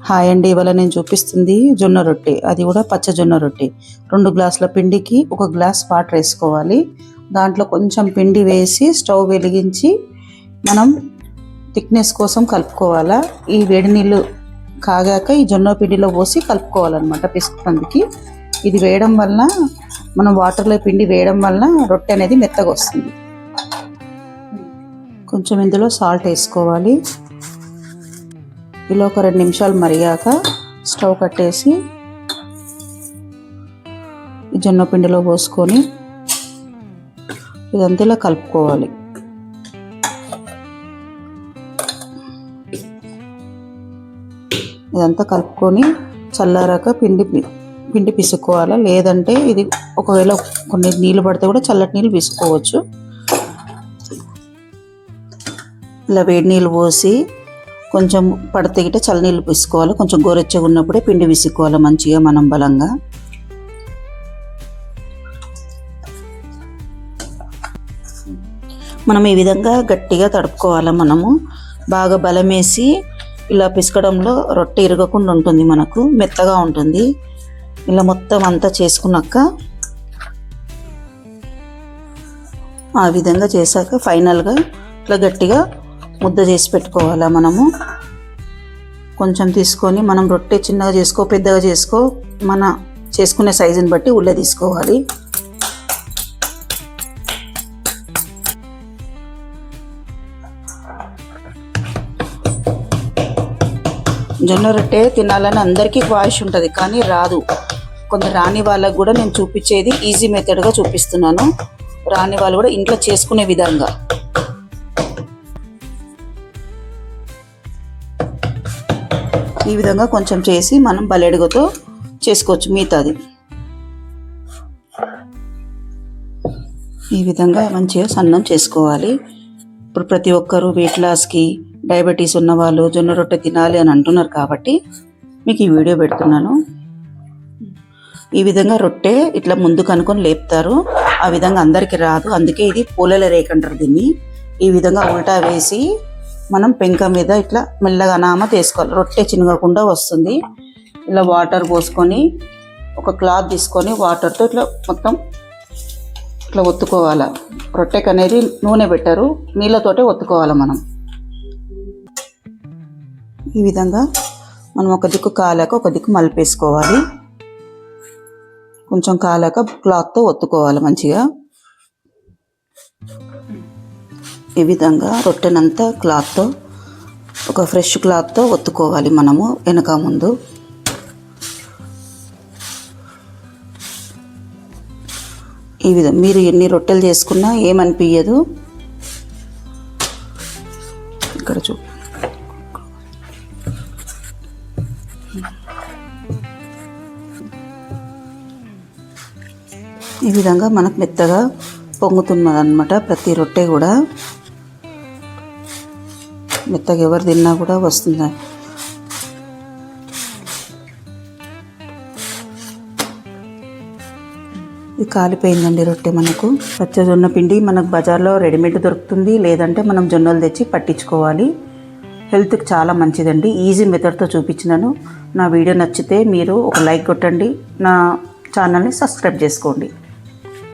Hi అండి, ఇవాళ నేను చూపిస్తుంది జొన్న రొట్టె. అది కూడా పచ్చ జొన్న రొట్టె. 2 గ్లాసుల పిండికి 1 గ్లాస్ వాటర్ వేసుకోవాలి. దాంట్లో కొంచెం పిండి వేసి స్టవ్ వెలిగించి మనం థిక్నెస్ కోసం కలుపుకోవాలా. ఈ వేడి నీళ్ళు కాగాక ఈ జొన్న పిండిలో పోసి కలుపుకోవాలన్నమాట పిసుకుతందుకి. ఇది వేయడం వల్ల మనం వాటర్లో పిండి వేయడం వల్ల రొట్టె అనేది మెత్తగా వస్తుంది. కొంచెం ఇందులో సాల్ట్ వేసుకోవాలి. ఇలా ఒక 2 నిమిషాలు మరిగాక స్టవ్ కట్టేసి ఈ జొన్న పిండిలో పోసుకొని ఇదంతా ఇలా కలుపుకోవాలి. ఇదంతా కలుపుకొని చల్లారాక పిండి పిసుకోవాలా. లేదంటే ఇది ఒకవేళ కొన్ని నీళ్ళు పడితే కూడా చల్లటి నీళ్ళు పిసుకోవచ్చు. ఇలా వేడి నీళ్ళు పోసి కొంచెం పడితే గిట్ట చల్లనీళ్ళు పిసుకోవాలి. కొంచెం గోరెచ్చగా ఉన్నప్పుడే పిండి విసుకోవాలి మంచిగా మనం బలంగా. మనం ఈ విధంగా గట్టిగా తడుపుకోవాలి. మనము బాగా బలం వేసి ఇలా పిసకడంలో రొట్టె ఇరగకుండా ఉంటుంది, మనకు మెత్తగా ఉంటుంది. ఇలా మొత్తం అంతా చేసుకున్నాక ఆ విధంగా చేశాక ఫైనల్గా ఇట్లా గట్టిగా ముద్ద చేసి పెట్టుకోవాలా. మనము కొంచెం తీసుకొని మనం రొట్టె చిన్నగా చేసుకో పెద్దగా చేసుకో మన చేసుకునే సైజుని బట్టి ఉల్లె తీసుకోవాలి. జొన్న రొట్టె తినాలని అందరికీ వాయిస్ ఉంటుంది, కానీ రాదు. కొందరు రాని వాళ్ళకు కూడా నేను చూపించేది ఈజీ మెథడ్గా చూపిస్తున్నాను. రాని వాళ్ళు కూడా ఇంట్లో చేసుకునే విధంగా. ఈ విధంగా కొంచెం చేసి మనం బలెడుగుతో చేసుకోవచ్చు మిగతాది. ఈ విధంగా మంచిగా సన్నం చేసుకోవాలి. ఇప్పుడు ప్రతి ఒక్కరూ వెయిట్ లాస్కి డయాబెటీస్ ఉన్నవాళ్ళు జొన్న రొట్టె తినాలి అని అంటున్నారు కాబట్టి మీకు ఈ వీడియో పెడుతున్నాను. ఈ విధంగా రొట్టె ఇట్లా ముందుకు అనుకొని లేపుతారు. ఆ విధంగా అందరికీ రాదు, అందుకే ఇది పూలల రేక్ అంటారు దీన్ని. ఈ విధంగా ఉల్టా వేసి మనం పెంక మీద ఇట్లా మెల్లగా నామ తీసుకోవాలి. రొట్టె చినగకుండా వస్తుంది. ఇలా వాటర్ పోసుకొని ఒక క్లాత్ తీసుకొని వాటర్తో ఇట్లా మొత్తం ఇట్లా ఒత్తుకోవాలి. రొట్టెకి అనేది నూనె పెట్టరు, నీళ్ళతోటే ఒత్తుకోవాలి మనం. ఈ విధంగా మనం ఒక దిక్కు కాలాక ఒక దిక్కు మలిపేసుకోవాలి. కొంచెం కాలాక క్లాత్తో ఒత్తుకోవాలి మంచిగా. ఈ విధంగా రొట్టెనంతా క్లాత్తో ఒక ఫ్రెష్ క్లాత్తో ఒత్తుకోవాలి మనము వెనక ముందు. ఈ విధంగా మీరు ఎన్ని రొట్టెలు చేసుకున్నా ఏమనిపించదు. ఇక్కడ ఈ విధంగా మనకు మెత్తగా పొంగుతున్నది అన్నమాట. ప్రతి రొట్టె కూడా మెత్తగా ఎవరు తిన్నా కూడా వస్తుంది. ఇది కాలిపోయిందండి రొట్టె. మనకు పచ్చ జొన్న పిండి మనకు బజార్లో రెడీమేడ్ దొరుకుతుంది, లేదంటే మనం జొన్నలు తెచ్చి పట్టించుకోవాలి. హెల్త్కి చాలా మంచిదండి. ఈజీ మెథడ్తో చూపించినాను. నా వీడియో నచ్చితే మీరు ఒక లైక్ కొట్టండి, నా ఛానల్ని సబ్స్క్రైబ్ చేసుకోండి.